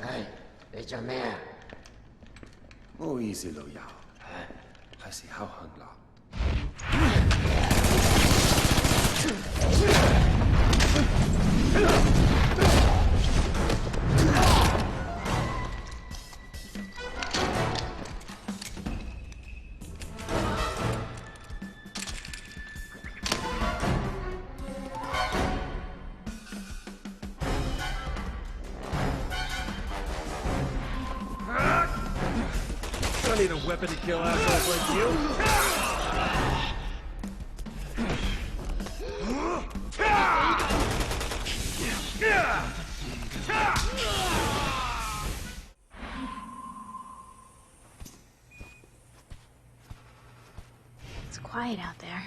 唉，你做咩啊？唔好意思，老友，係時候行啦。I need a weapon to kill assholes like you. It's quiet out there.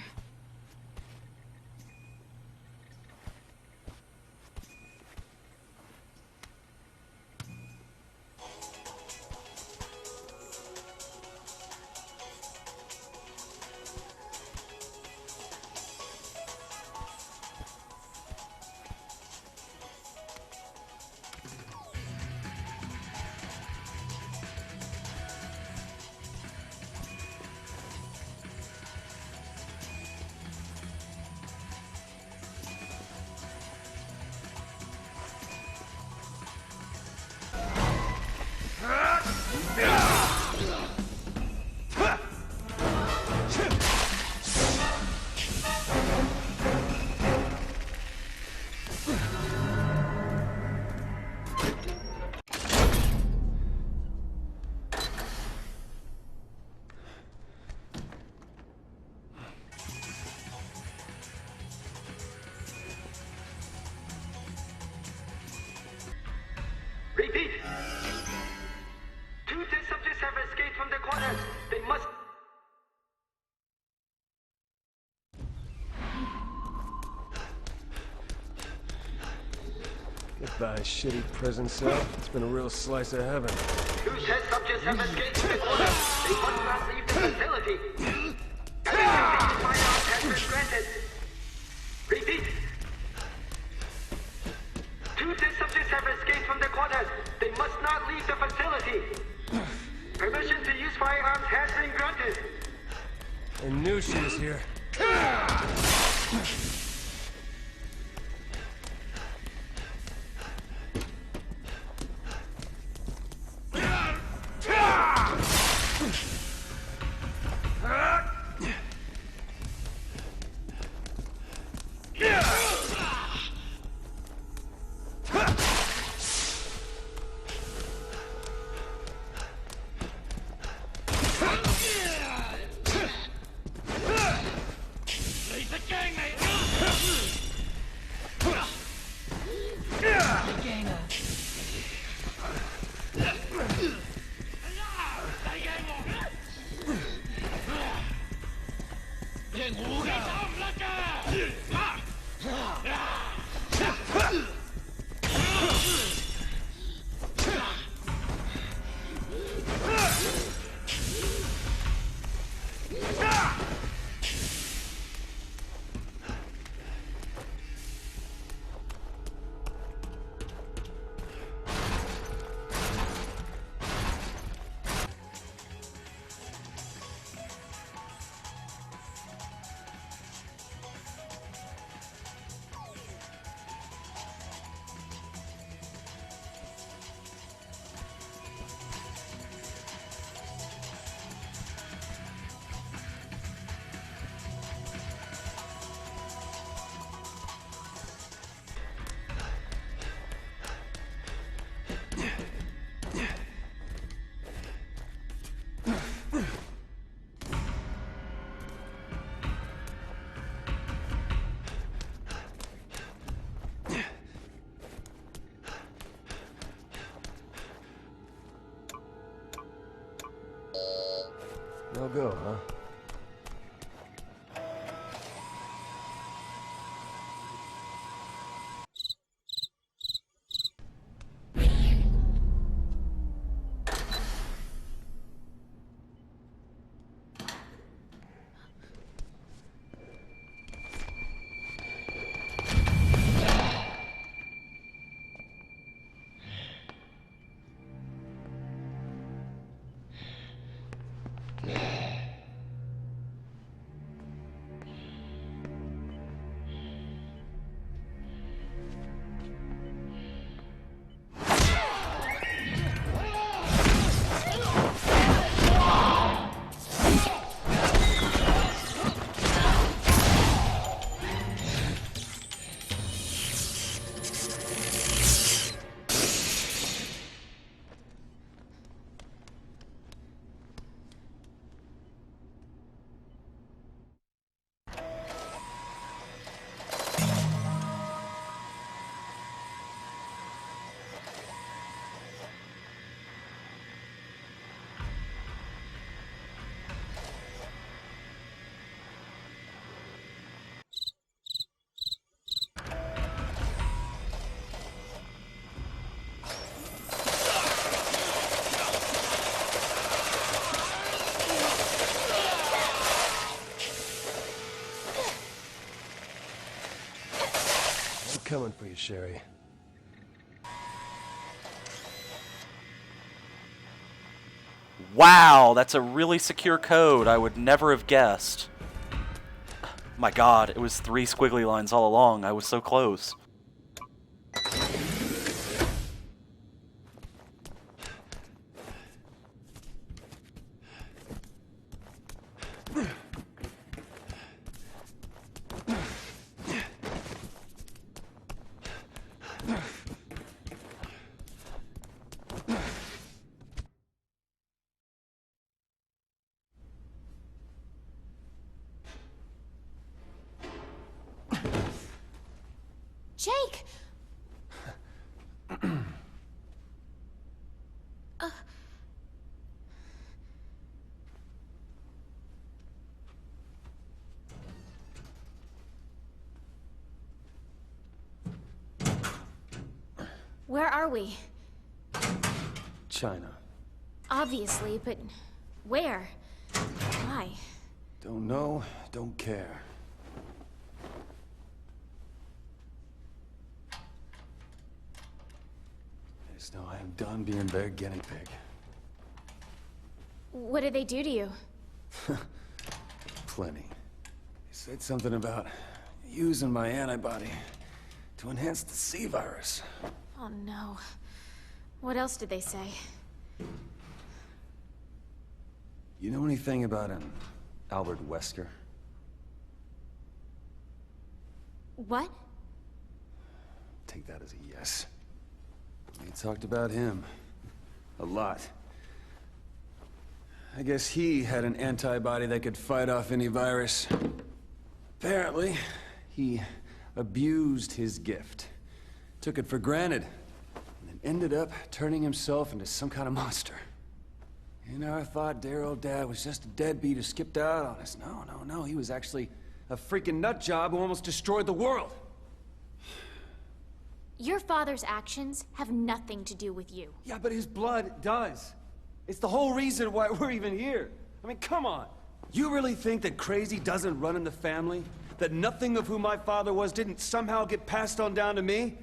Repeat. Two test subjects have escaped from their quarters. They must... Goodbye, shitty prison cell. It's been a real slice of heaven. Two test subjects have escaped from their quarters. They must not leave the facility. Having firearms has been granted. Repeat. Two test subjects have escaped from their quarters. They must not leave the facility. Permission to use firearms has been granted. I knew she was here. No go, huh? you, Sherry. Wow, that's a really secure code. I would never have guessed. My god, it was 3 squiggly lines all along. I was so close. Jake! Where are we? China. Obviously, but where? Why? Don't know, don't care. I just know I am done being their guinea pig. What did they do to you? Plenty. They said something about using my antibody to enhance the C-virus. Oh no. What else did they say? You know anything about an Albert Wesker? What? Take that as a yes. We talked about him. A lot. I guess he had an antibody that could fight off any virus. Apparently, he abused his gift. Took it for granted. And then ended up turning himself into some kind of monster. You know, I thought dear old Dad was just a deadbeat who skipped out on us. No. He was actually a freaking nut job who almost destroyed the world. Your father's actions have nothing to do with you. Yeah, but his blood does. It's the whole reason why we're even here. I mean, come on. You really think that crazy doesn't run in the family? That nothing of who my father was didn't somehow get passed on down to me?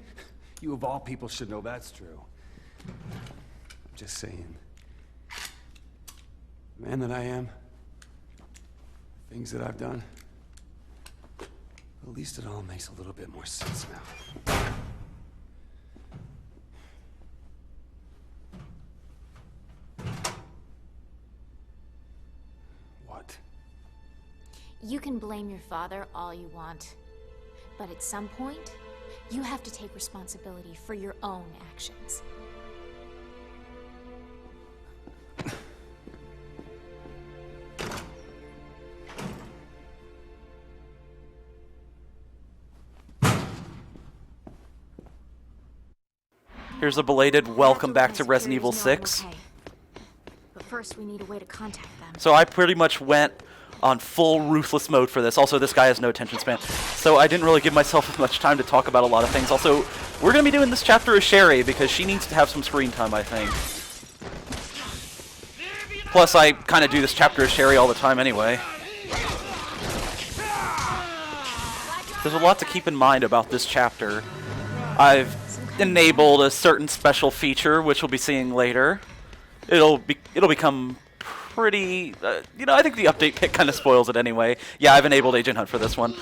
You of all people should know that's true. I'm just saying. The man that I am, things that I've done, at least it all makes a little bit more sense now. What? You can blame your father all you want. But at some point, you have to take responsibility for your own actions. Here's a belated welcome back to Resident Evil Superiors know 6. I'm okay. But first, we need a way to contact them. So I pretty much went on full ruthless mode for this. Also, this guy has no attention span. So I didn't really give myself much time to talk about a lot of things. Also, we're going to be doing this chapter as Sherry because she needs to have some screen time, I think. Plus, I kind of do this chapter as Sherry all the time anyway. There's a lot to keep in mind about this chapter. I've enabled a certain special feature, which we'll be seeing later. It'll become pretty, you know, I think the update pick kind of spoils it anyway. Yeah, I've enabled Agent Hunt for this one.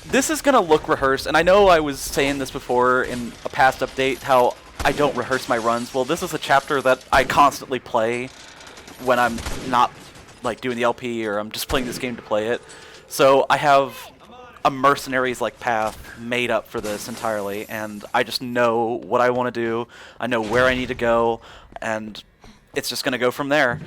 This is going to look rehearsed, and I know I was saying this before in a past update, how I don't rehearse my runs. Well, this is a chapter that I constantly play when I'm not, like, doing the LP, or I'm just playing this game to play it. So I have a mercenaries-like path made up for this entirely, and I just know what I want to do, I know where I need to go, and it's just going to go from there.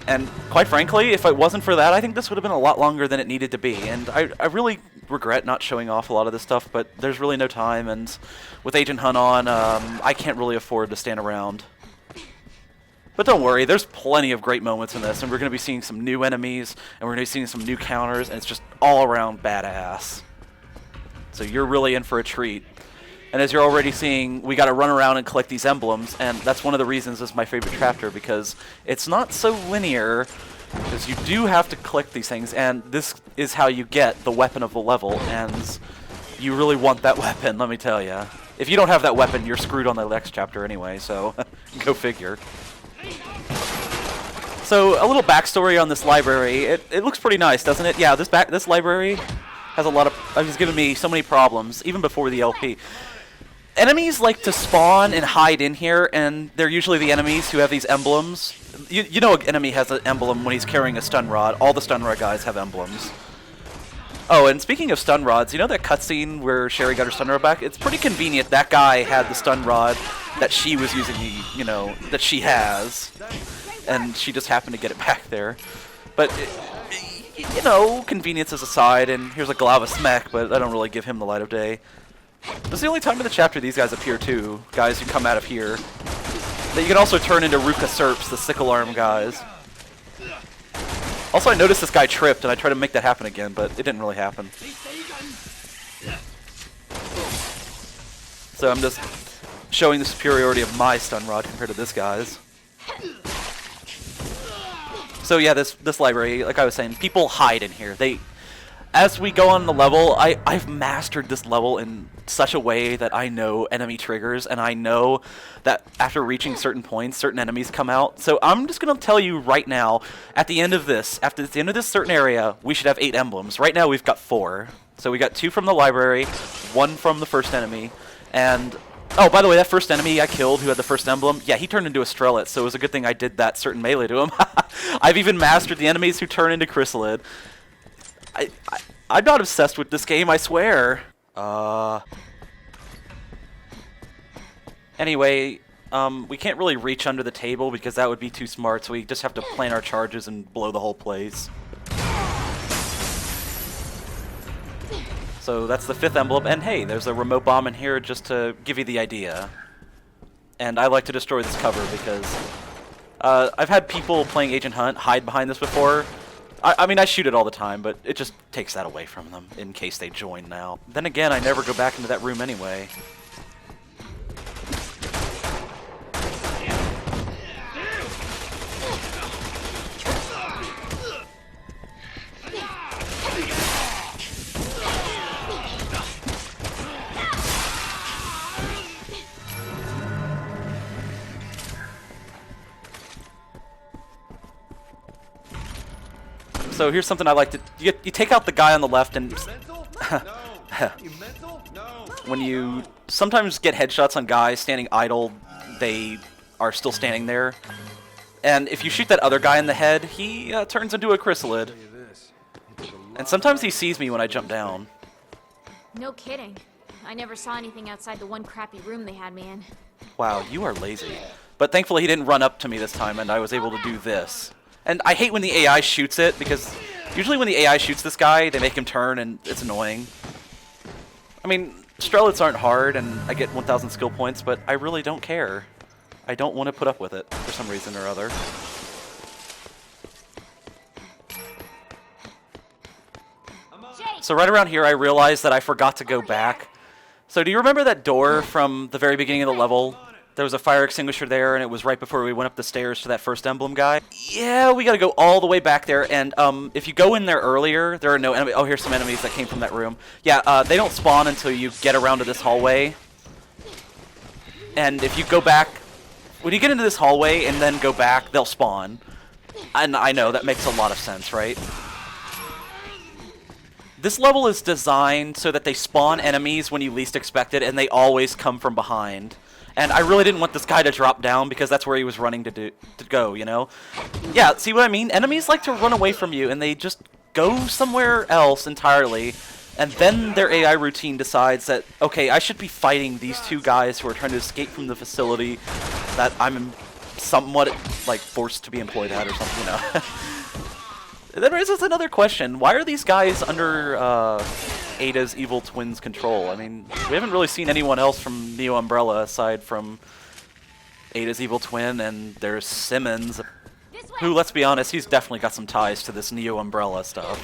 And quite frankly, if it wasn't for that, I think this would have been a lot longer than it needed to be, and I really regret not showing off a lot of this stuff, but there's really no time, and with Agent Hunt on, I can't really afford to stand around. But don't worry, there's plenty of great moments in this, and we're going to be seeing some new enemies, and we're going to be seeing some new counters, and it's just all around badass. So you're really in for a treat. And as you're already seeing, we got to run around and collect these emblems, and that's one of the reasons this is my favorite chapter, because it's not so linear, because you do have to collect these things, and this is how you get the weapon of the level, and You really want that weapon, let me tell ya. If you don't have that weapon, you're screwed on the next chapter anyway, so go figure. So, a little backstory on this library. It looks pretty nice, doesn't it? Yeah, this library has a lot of... It's given me so many problems, even before the LP. Enemies like to spawn and hide in here, and they're usually the enemies who have these emblems. You know an enemy has an emblem when he's carrying a stun rod. All the stun rod guys have emblems. Oh, and speaking of stun rods, you know that cutscene where Sherry got her stun rod back? It's pretty convenient that guy had the stun rod that she was using, you know, that she has. And she just happened to get it back there. But, you know, conveniences aside, and here's a Glavis mech, but I don't really give him the light of day. This is the only time in the chapter these guys appear too, guys who come out of here. That you can also turn into Ruka Serps, the sickle arm guys. Also, I noticed this guy tripped, and I tried to make that happen again, but it didn't really happen. So I'm just showing the superiority of my stun rod compared to this guy's. So yeah, this library, like I was saying, people hide in here. As we go on the level, I've mastered this level in such a way that I know enemy triggers, and I know that after reaching certain points, certain enemies come out. So I'm just going to tell you right now, at the end of this, after the end of this certain area, we should have 8 emblems. Right now we've got 4. So we got 2 from the library, 1 from the first enemy, and... Oh, by the way, that first enemy I killed who had the first emblem, yeah, he turned into a Strelitz, so it was a good thing I did that certain melee to him. I've even mastered the enemies who turn into Chrysalid. I'm not obsessed with this game, I swear. Anyway, we can't really reach under the table because that would be too smart, so we just have to plan our charges and blow the whole place. So that's the 5th emblem, and hey, there's a remote bomb in here just to give you the idea. And I like to destroy this cover because I've had people playing Agent Hunt hide behind this before. I mean, I shoot it all the time, but it just takes that away from them in case they join now. Then again, I never go back into that room anyway. So here's something I like to... You take out the guy on the left and... When you sometimes get headshots on guys standing idle, they are still standing there. And if you shoot that other guy in the head, he turns into a Chrysalid. And sometimes he sees me when I jump down. No kidding. I never saw anything outside the one crappy room they had me in. Wow, you are lazy. But thankfully he didn't run up to me this time, and I was able to do this. And I hate when the AI shoots it, because usually when the AI shoots this guy, they make him turn, and it's annoying. I mean, Strelitz aren't hard, and I get 1,000 skill points, but I really don't care. I don't want to put up with it, for some reason or other. So right around here, I realized that I forgot to go back. So do you remember that door from the very beginning of the level? There was a fire extinguisher there, and it was right before we went up the stairs to that first emblem guy. Yeah, we gotta go all the way back there, and if you go in there earlier, there are no enemies. Oh, here's some enemies that came from that room. Yeah, they don't spawn until you get around to this hallway. And if you go back, when you get into this hallway and then go back, they'll spawn. And I know, that makes a lot of sense, right? This level is designed so that they spawn enemies when you least expect it, and they always come from behind. And I really didn't want this guy to drop down because that's where he was running to go, you know? Yeah, see what I mean? Enemies like to run away from you, and they just go somewhere else entirely. And then their AI routine decides that, okay, I should be fighting these 2 guys who are trying to escape from the facility that I'm somewhat, like, forced to be employed at or something, you know? That raises another question. Why are these guys under Ada's evil twin's control? I mean, we haven't really seen anyone else from Neo Umbrella aside from Ada's evil twin, and there's Simmons, who, let's be honest, he's definitely got some ties to this Neo Umbrella stuff.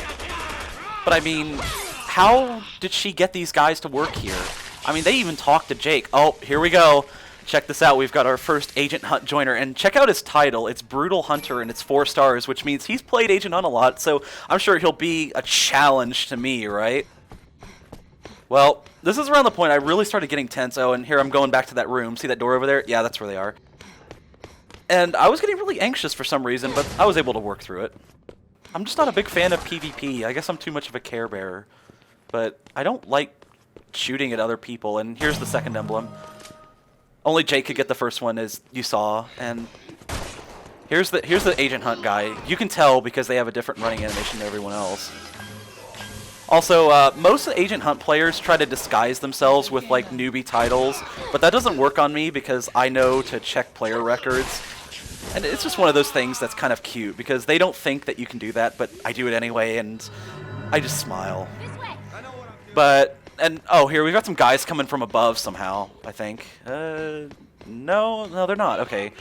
But I mean, how did she get these guys to work here? I mean, they even talked to Jake. Oh, here we go. Check this out. We've got our first Agent Hunt joiner, and check out his title. It's Brutal Hunter, and it's 4 stars, which means he's played Agent Hunt a lot, so I'm sure he'll be a challenge to me, right? Well, this is around the point I really started getting tense. Oh, and here I'm going back to that room. See that door over there? Yeah, that's where they are. And I was getting really anxious for some reason, but I was able to work through it. I'm just not a big fan of PvP. I guess I'm too much of a Care Bearer. But I don't like shooting at other people, and here's the second emblem. Only Jake could get the first one, as you saw, and here's the Agent Hunt guy. You can tell because they have a different running animation than everyone else. Also, most of the Agent Hunt players try to disguise themselves with like newbie titles, but that doesn't work on me because I know to check player records. And it's just one of those things that's kind of cute because they don't think that you can do that, but I do it anyway, and I just smile. But, and, oh, here, we've got some guys coming from above somehow, I think. No, they're not. Okay.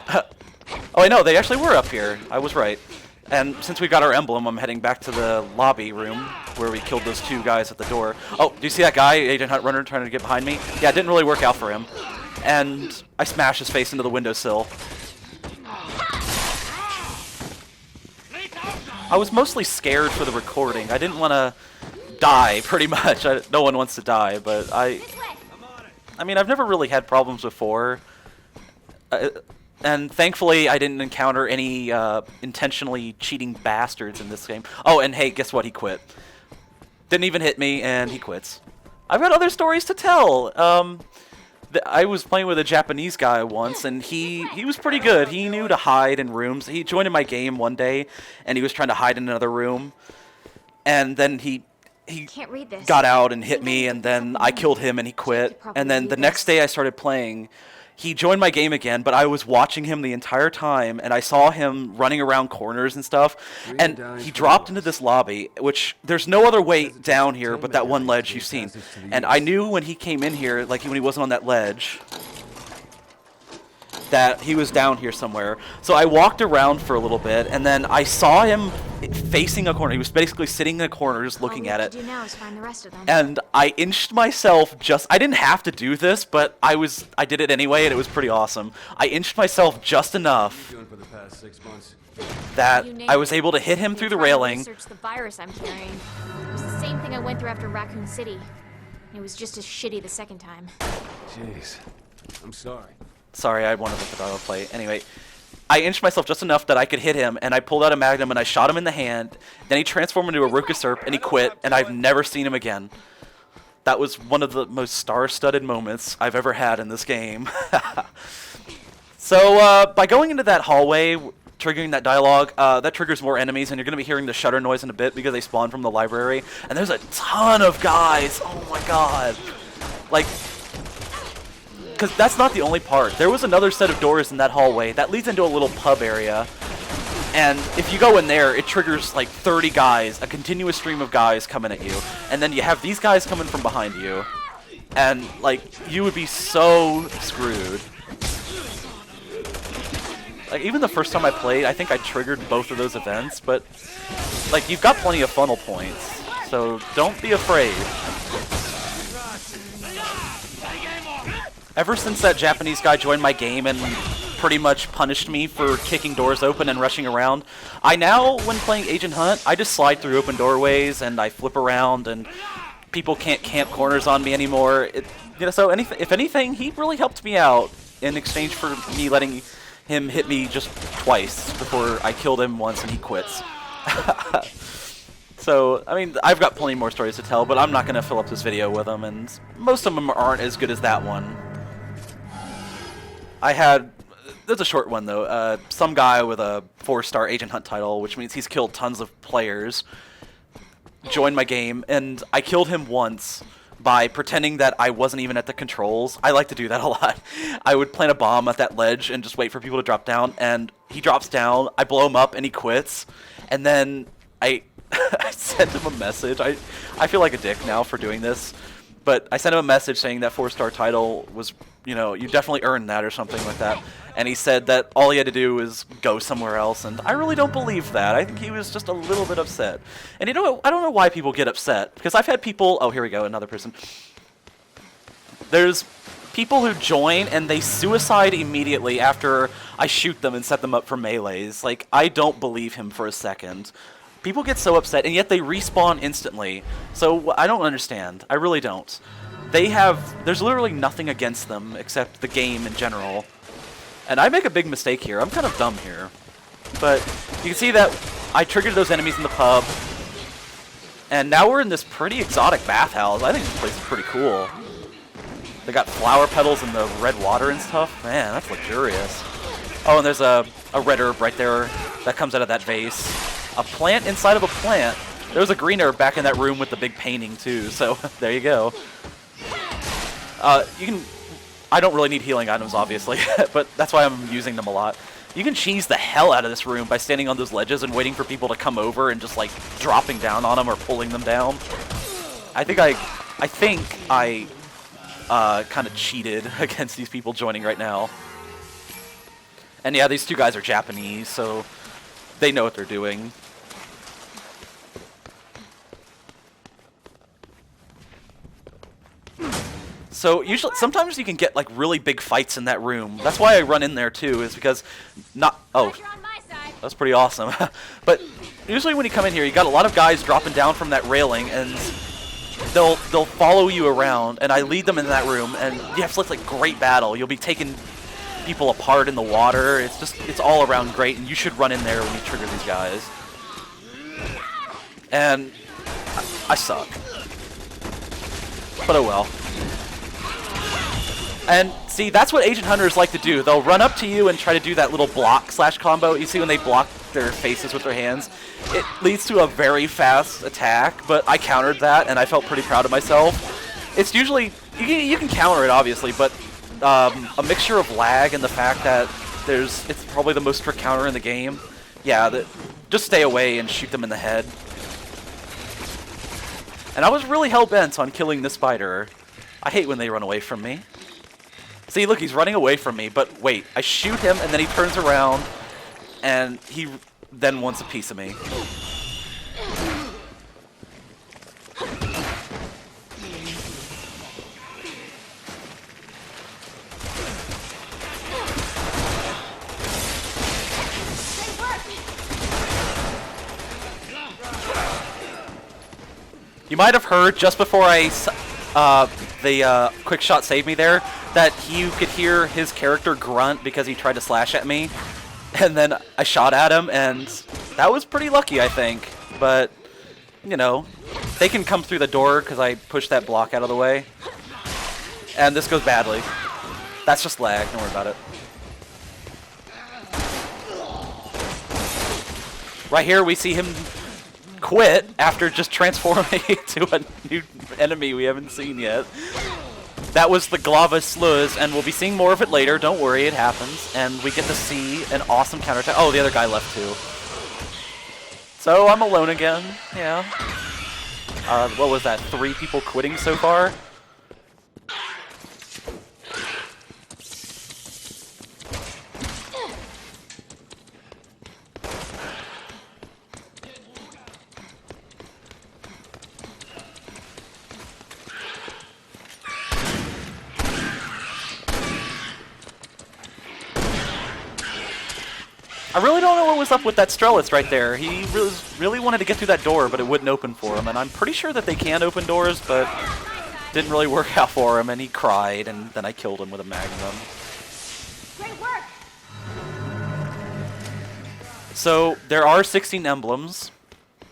Oh, I know, they actually were up here. I was right. And since we got our emblem, I'm heading back to the lobby room where we killed those two guys at the door. Oh, do you see that guy, Agent Hunt Runner, trying to get behind me? Yeah, it didn't really work out for him. And I smashed his face into the windowsill. I was mostly scared for the recording. I didn't want to die, pretty much. No one wants to die, but I mean, I've never really had problems before. And thankfully, I didn't encounter any intentionally cheating bastards in this game. Oh, and hey, guess what? He quit. Didn't even hit me, and he quits. I've got other stories to tell. I was playing with a Japanese guy once, and he was pretty good. He knew to hide in rooms. He joined in my game one day, and he was trying to hide in another room. And then he got out and hit me, and then I killed him, and he quit. And then the next day I started playing. He joined my game again, but I was watching him the entire time, and I saw him running around corners and stuff, and he dropped into this lobby, which there's no other way down here but that one ledge you've seen. And I knew when he came in here, like when he wasn't on that ledge, that he was down here somewhere. So I walked around for a little bit, and then I saw him facing a corner. He was basically sitting in a corner just looking at it. And I inched myself I didn't have to do this, but I did it anyway, and it was pretty awesome. I inched myself just enough that I was able to hit him through the railing. Research the virus I'm carrying. It was the same thing I went through after Raccoon City. It was just as shitty the second time. Jeez. I'm sorry. Sorry, I wanted the dialogue play. Anyway, I inched myself just enough that I could hit him, and I pulled out a magnum and I shot him in the hand. Then he transformed into a Ruka-Serp, and he quit, and I've never seen him again. That was one of the most star-studded moments I've ever had in this game. So, by going into that hallway, triggering that dialogue, that triggers more enemies, and you're going to be hearing the shutter noise in a bit because they spawn from the library. And there's a ton of guys! Oh my god! Like, because that's not the only part. There was another set of doors in that hallway that leads into a little pub area. And if you go in there, it triggers like 30 guys, a continuous stream of guys coming at you. And then you have these guys coming from behind you. And like, you would be so screwed. Like, even the first time I played, I think I triggered both of those events. But like, you've got plenty of funnel points. So don't be afraid. Ever since that Japanese guy joined my game and pretty much punished me for kicking doors open and rushing around, I now, when playing Agent Hunt, I just slide through open doorways and I flip around, and people can't camp corners on me anymore. So if anything, he really helped me out in exchange for me letting him hit me just twice before I killed him once and he quits. So, I mean, I've got plenty more stories to tell, but I'm not going to fill up this video with them, and most of them aren't as good as that one. There's a short one though, some guy with a 4-star Agent Hunt title, which means he's killed tons of players, joined my game, and I killed him once by pretending that I wasn't even at the controls. I like to do that a lot. I would plant a bomb at that ledge and just wait for people to drop down, and he drops down, I blow him up, and he quits, and then I sent him a message. I feel like a dick now for doing this. But I sent him a message saying that 4-star title was, you know, you definitely earned that or something like that. And he said that all he had to do was go somewhere else. And I really don't believe that. I think he was just a little bit upset. And you know what? I don't know why people get upset. Because I've had people... Oh, here we go. Another person. There's people who join and they suicide immediately after I shoot them and set them up for melees. Like, I don't believe him for a second. People get so upset, and yet they respawn instantly. So I don't understand. I really don't. There's literally nothing against them except the game in general. And I make a big mistake here. I'm kind of dumb here. But you can see that I triggered those enemies in the pub. And now we're in this pretty exotic bathhouse. I think this place is pretty cool. They got flower petals in the red water and stuff. Man, that's luxurious. Oh, and there's a red herb right there that comes out of that vase. A plant inside of a plant. There was a green herb back in that room with the big painting too, so there you go. I don't really need healing items, obviously, but that's why I'm using them a lot. You can cheese the hell out of this room by standing on those ledges and waiting for people to come over and just like dropping down on them or pulling them down. I think I kind of cheated against these people joining right now. And yeah, these two guys are Japanese, so they know what they're doing. So sometimes you can get like really big fights in that room. That's why I run in there too, is because that's pretty awesome. But usually when you come in here, you got a lot of guys dropping down from that railing, and they'll follow you around, and I lead them in that room, and you have such like great battle. You'll be taking people apart in the water. It's all around great, and you should run in there when you trigger these guys. And I suck. But oh well. And see, that's what Agent Hunters like to do. They'll run up to you and try to do that little block/combo. You see when they block their faces with their hands? It leads to a very fast attack, but I countered that, and I felt pretty proud of myself. It's usually, you can counter it, obviously, but a mixture of lag and the fact that it's probably the most trick counter in the game. Yeah, just stay away and shoot them in the head. And I was really hell-bent on killing this spider. I hate when they run away from me. See, look, he's running away from me, but wait, I shoot him, and then he turns around, and he then wants a piece of me. You might have heard just before the quick shot saved me there, that you could hear his character grunt because he tried to slash at me, and then I shot at him, and that was pretty lucky, I think. But, you know, they can come through the door because I pushed that block out of the way. And this goes badly. That's just lag, don't worry about it. Right here we see him quit after just transforming into a new enemy we haven't seen yet. That was the Glava Sluz, and we'll be seeing more of it later. Don't worry, it happens. And we get to see an awesome counterattack. Oh, the other guy left too. So I'm alone again. Yeah. What was that? 3 people quitting so far? I really don't know what was up with that Strelitz right there. He really wanted to get through that door, but it wouldn't open for him. And I'm pretty sure that they can open doors, but didn't really work out for him, and he cried, and then I killed him with a Magnum. Great work! So there are 16 emblems.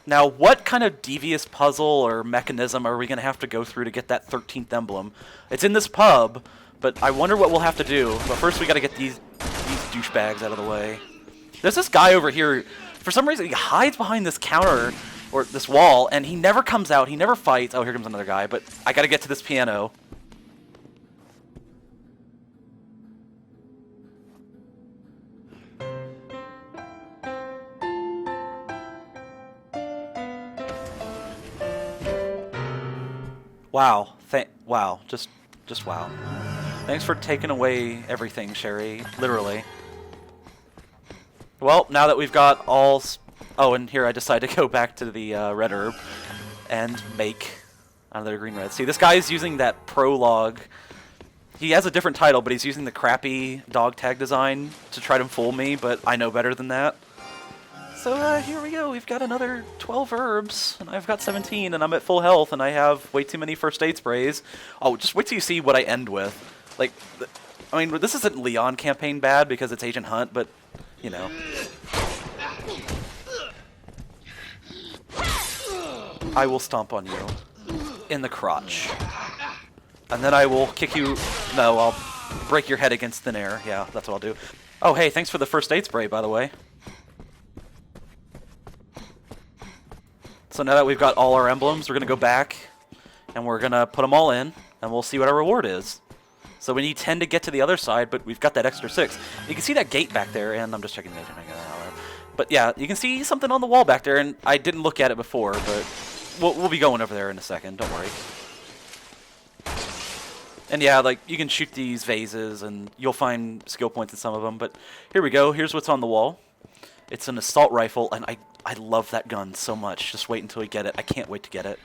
Now, what kind of devious puzzle or mechanism are we going to have to go through to get that 13th emblem? It's in this pub, but I wonder what we'll have to do. But first we got to get these douchebags out of the way. There's this guy over here. For some reason, he hides behind this counter or this wall, and he never comes out. He never fights. Oh, here comes another guy. But I got to get to this piano. Wow. Wow. Just wow. Thanks for taking away everything, Sherry. Literally. Well, now that we've got all... Oh, and here I decide to go back to the red herb and make another green red. See, this guy's using that prologue. He has a different title, but he's using the crappy dog tag design to try to fool me, but I know better than that. So here we go. We've got another 12 herbs, and I've got 17, and I'm at full health, and I have way too many first aid sprays. Oh, just wait till you see what I end with. Like, I mean, this isn't Leon campaign bad because it's Agent Hunt, but, you know. I will stomp on you in the crotch. And then I will kick you... No, I'll break your head against thin air. Yeah, that's what I'll do. Oh, hey, thanks for the first aid spray, by the way. So now that we've got all our emblems, we're going to go back, and we're going to put them all in, and we'll see what our reward is. So we need 10 to get to the other side, but we've got that extra 6. You can see that gate back there, and I'm just checking the agent. But yeah, you can see something on the wall back there, and I didn't look at it before, but we'll be going over there in a second, don't worry. And yeah, like, you can shoot these vases, and you'll find skill points in some of them, but here we go. Here's what's on the wall. It's an assault rifle, and I love that gun so much. Just wait until we get it. I can't wait to get it.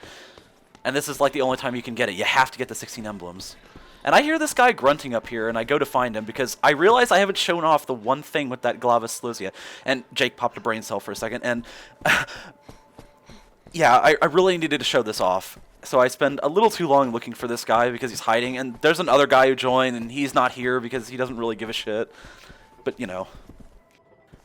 And this is like the only time you can get it. You have to get the 16 emblems. And I hear this guy grunting up here, and I go to find him because I realize I haven't shown off the one thing with that Glava Silesia. And Jake popped a brain cell for a second, and yeah, I really needed to show this off. So I spend a little too long looking for this guy because he's hiding, and there's another guy who joined, and he's not here because he doesn't really give a shit. But, you know.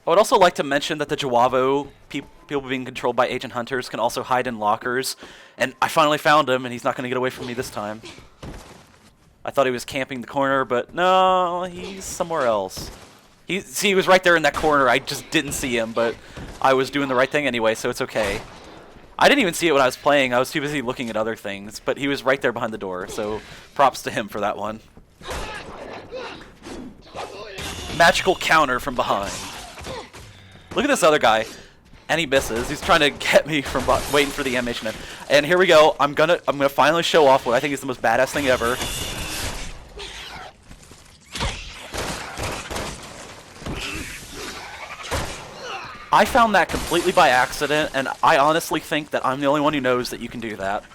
I would also like to mention that the Jawavo, people being controlled by agent hunters, can also hide in lockers. And I finally found him, and he's not going to get away from me this time. I thought he was camping the corner, but no, he's somewhere else. He was right there in that corner. I just didn't see him, but I was doing the right thing anyway, so it's okay. I didn't even see it when I was playing. I was too busy looking at other things, but he was right there behind the door, so props to him for that one. Magical counter from behind. Look at this other guy, and he misses. He's trying to get me from waiting for the animation. And here we go. I'm gonna finally show off what I think is the most badass thing ever. I found that completely by accident, and I honestly think that I'm the only one who knows that you can do that.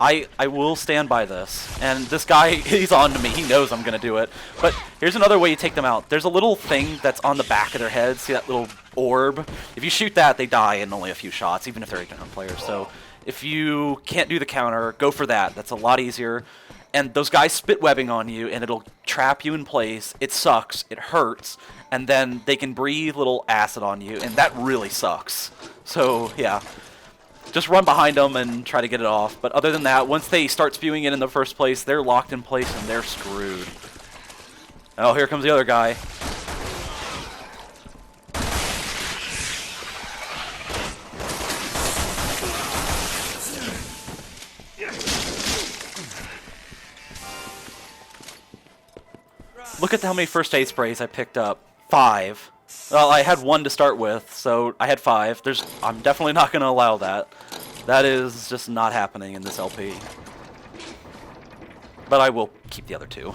I will stand by this. And this guy, he's on to me. He knows I'm going to do it. But here's another way you take them out. There's a little thing that's on the back of their head. See that little orb? If you shoot that, they die in only a few shots, even if they're Agent Hunt players. So if you can't do the counter, go for that. That's a lot easier. And those guys spit webbing on you, and it'll trap you in place. It sucks. It hurts. And then they can breathe little acid on you, and that really sucks. So, yeah. Just run behind them and try to get it off. But other than that, once they start spewing it in the first place, they're locked in place and they're screwed. Oh, here comes the other guy. Look at how many first aid sprays I picked up. 5. Well, I had 1 to start with, so I had 5. I'm definitely not going to allow that. That is just not happening in this LP. But I will keep the other 2.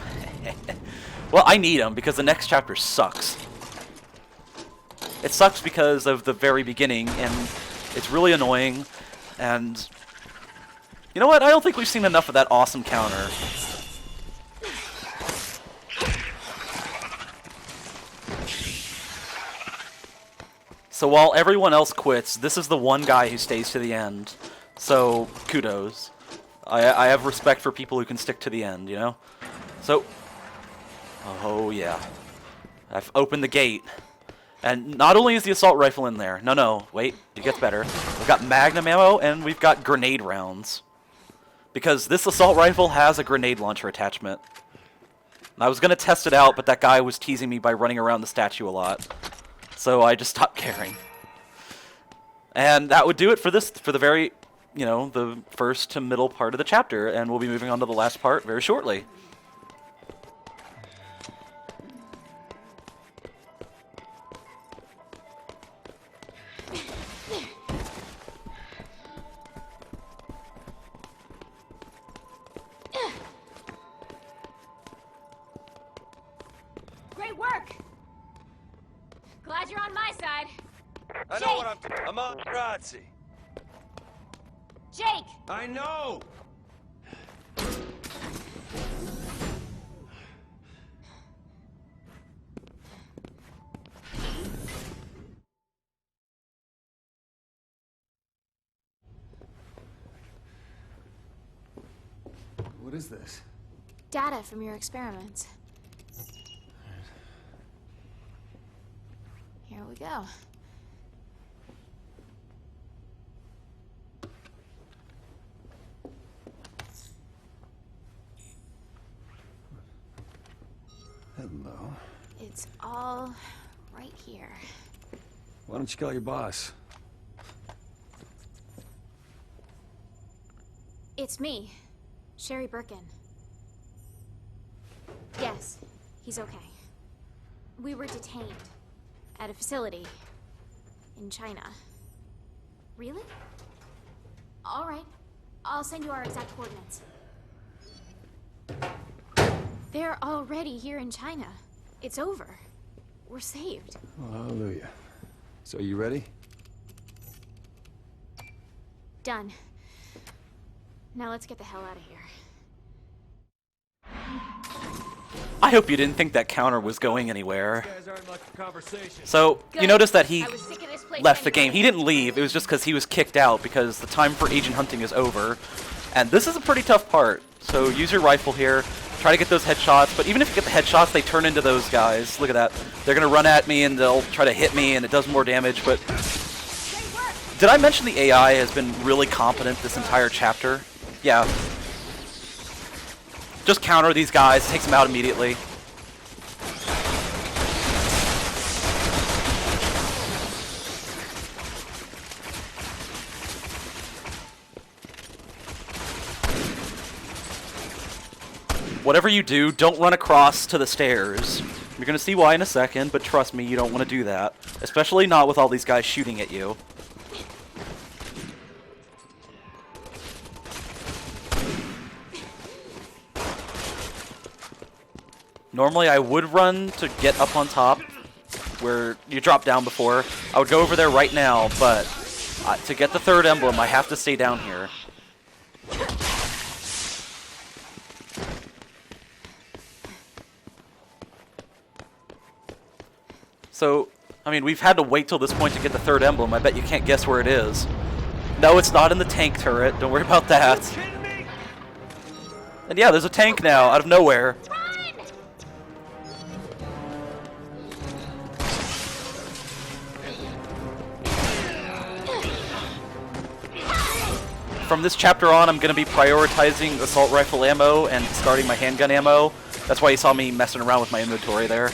Well, I need them because the next chapter sucks. It sucks because of the very beginning, and it's really annoying. And you know what? I don't think we've seen enough of that awesome counter. So while everyone else quits, this is the one guy who stays to the end. So, kudos. I have respect for people who can stick to the end, you know? So, oh yeah. I've opened the gate. And not only is the assault rifle in there, no, wait, it gets better. We've got magnum ammo, and we've got grenade rounds. Because this assault rifle has a grenade launcher attachment. And I was going to test it out, but that guy was teasing me by running around the statue a lot. So I just stopped caring. And that would do it for this, for the very, the first to middle part of the chapter. And we'll be moving on to the last part very shortly. Great work! Glad you're on my side. I know what I'm on Razzi. Jake! I know! What is this? Data from your experiments. Here we go. Hello. It's all right here. Why don't you call your boss? It's me, Sherry Birkin. Yes, he's okay. We were detained at a facility in China. Really? All right. I'll send you our exact coordinates. They're already here in China. It's over. We're saved. Well, hallelujah. So you ready? Done. Now let's get the hell out of here. I hope you didn't think that counter was going anywhere. Guys aren't much for conversation. So, you Good. notice that he I was sick of this place left the anyway. game. He didn't leave, it was just because he was kicked out because the time for agent hunting is over. And this is a pretty tough part. So use your rifle here, try to get those headshots, but even if you get the headshots, they turn into those guys. Look at that. They're going to run at me and they'll try to hit me and it does more damage, but... Did I mention the AI has been really competent this entire chapter? Yeah. Just counter these guys, takes them out immediately. Whatever you do, don't run across to the stairs. You're gonna see why in a second, but trust me, you don't want to do that. Especially not with all these guys shooting at you. Normally I would run to get up on top, where you dropped down before. I would go over there right now, but to get the third emblem, I have to stay down here. So, I mean, we've had to wait till this point to get the third emblem. I bet you can't guess where it is. No, it's not in the tank turret. Don't worry about that. And yeah, there's a tank now, out of nowhere. From this chapter on, I'm going to be prioritizing assault rifle ammo and discarding my handgun ammo. That's why you saw me messing around with my inventory there.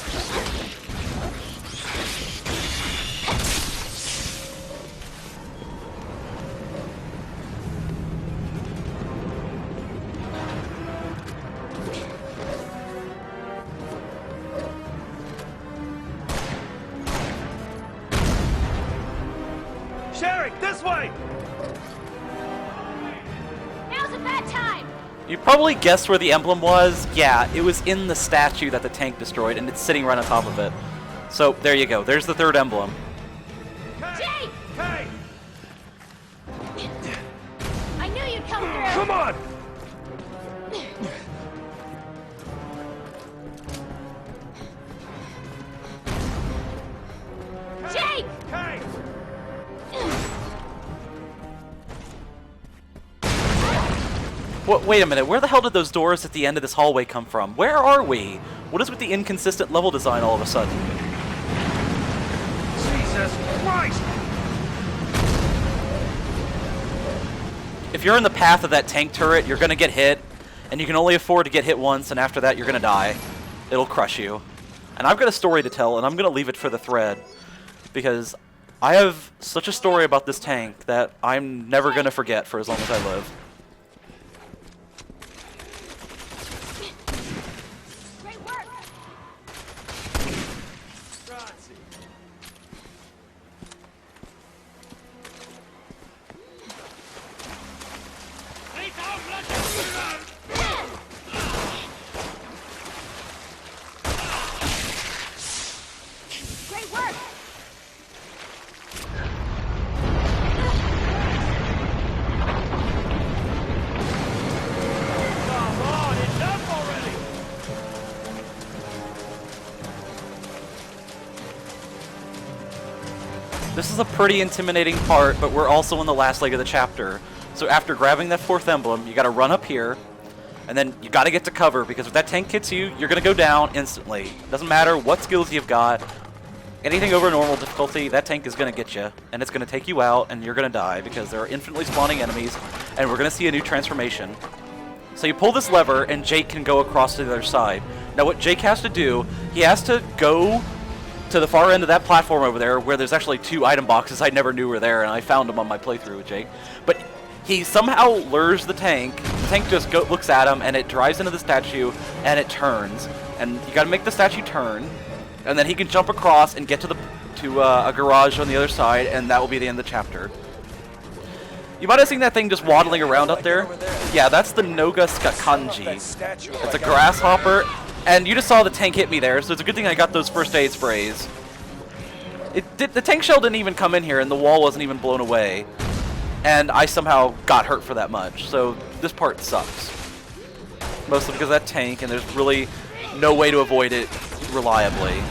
Sherry, this way! Now's a bad time! You probably guessed where the emblem was. Yeah, it was in the statue that the tank destroyed, and it's sitting right on top of it. So, there you go. There's the third emblem. Jake! Hey! I knew you'd come through! Come on! Jake! Hey! Wait a minute. Where the hell did those doors at the end of this hallway come from? Where are we? What is with the inconsistent level design all of a sudden? Jesus Christ! If you're in the path of that tank turret, you're going to get hit, and you can only afford to get hit once, and after that you're going to die. It'll crush you. And I've got a story to tell, and I'm going to leave it for the thread, because I have such a story about this tank that I'm never going to forget for as long as I live. Great work! Great work! Come on, enough already! This is a pretty intimidating part, but we're also in the last leg of the chapter. So after grabbing that fourth emblem, you gotta run up here, And then you got to get to cover, because if that tank hits you, you're going to go down instantly. Doesn't matter what skills you've got. Anything over normal difficulty, that tank is going to get you, and it's going to take you out, and you're going to die, because there are infinitely spawning enemies, and we're going to see a new transformation. So you pull this lever, and Jake can go across to the other side. Now what Jake has to do, he has to go to the far end of that platform over there, where there's actually 2 item boxes I never knew were there, and I found them on my playthrough with Jake. But he somehow lures the tank just looks at him, and it drives into the statue, and it turns. And you gotta make the statue turn, and then he can jump across and get to a garage on the other side, and that will be the end of the chapter. You might have seen that thing just waddling around up there. Yeah, that's the Noga Skakanji. It's a grasshopper, and you just saw the tank hit me there, so it's a good thing I got those first aid sprays. The tank shell didn't even come in here, and the wall wasn't even blown away. And I somehow got hurt for that much, so this part sucks. Mostly because of that tank, and there's really no way to avoid it reliably.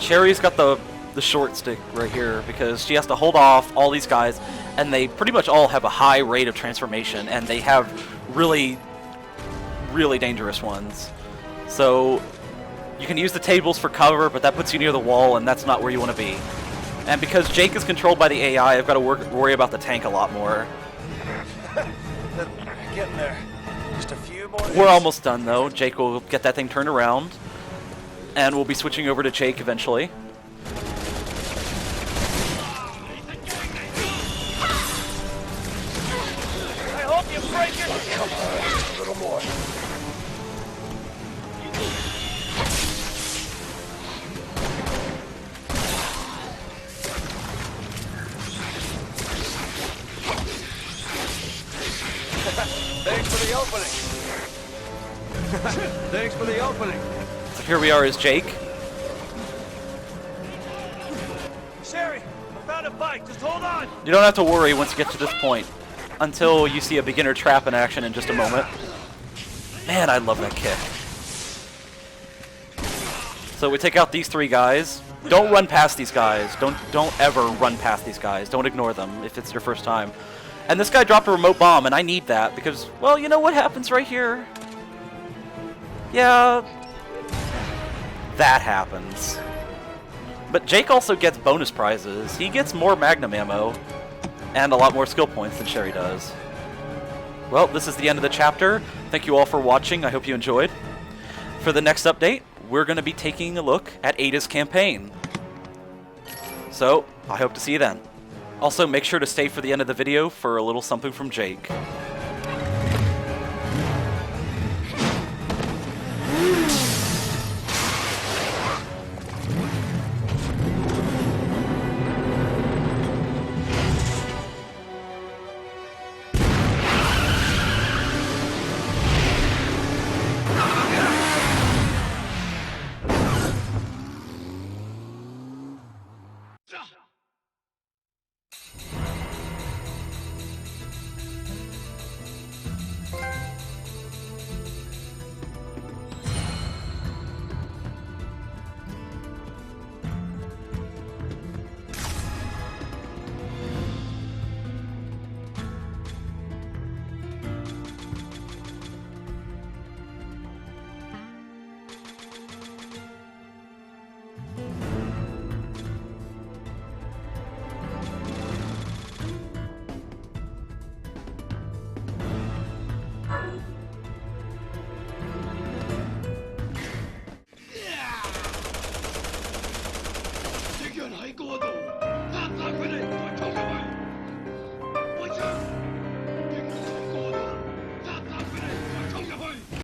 Cherry's got the short stick right here, because she has to hold off all these guys, and they pretty much all have a high rate of transformation, and they have really, really dangerous ones. So you can use the tables for cover, but that puts you near the wall, and that's not where you want to be. And because Jake is controlled by the AI, I've got to worry about the tank a lot more. Getting there. Just a few more. We're almost done, though. Jake will get that thing turned around, and we'll be switching over to Jake eventually. I hope you break it. Come on, just a little more. Thanks for the opening. Thanks for the opening. So here we are as Jake. Sherry, I found a bike. Just hold on. You don't have to worry once you get to this point, until you see a beginner trap in action in just a moment. Man, I love that kick. So we take out these 3 guys. Don't run past these guys. Don't ever run past these guys. Don't ignore them if it's your first time. And this guy dropped a remote bomb, and I need that because, well, you know what happens right here? Yeah, that happens. But Jake also gets bonus prizes. He gets more Magnum ammo and a lot more skill points than Sherry does. Well, this is the end of the chapter. Thank you all for watching. I hope you enjoyed. For the next update, we're going to be taking a look at Ada's campaign. So, I hope to see you then. Also, make sure to stay for the end of the video for a little something from Jake.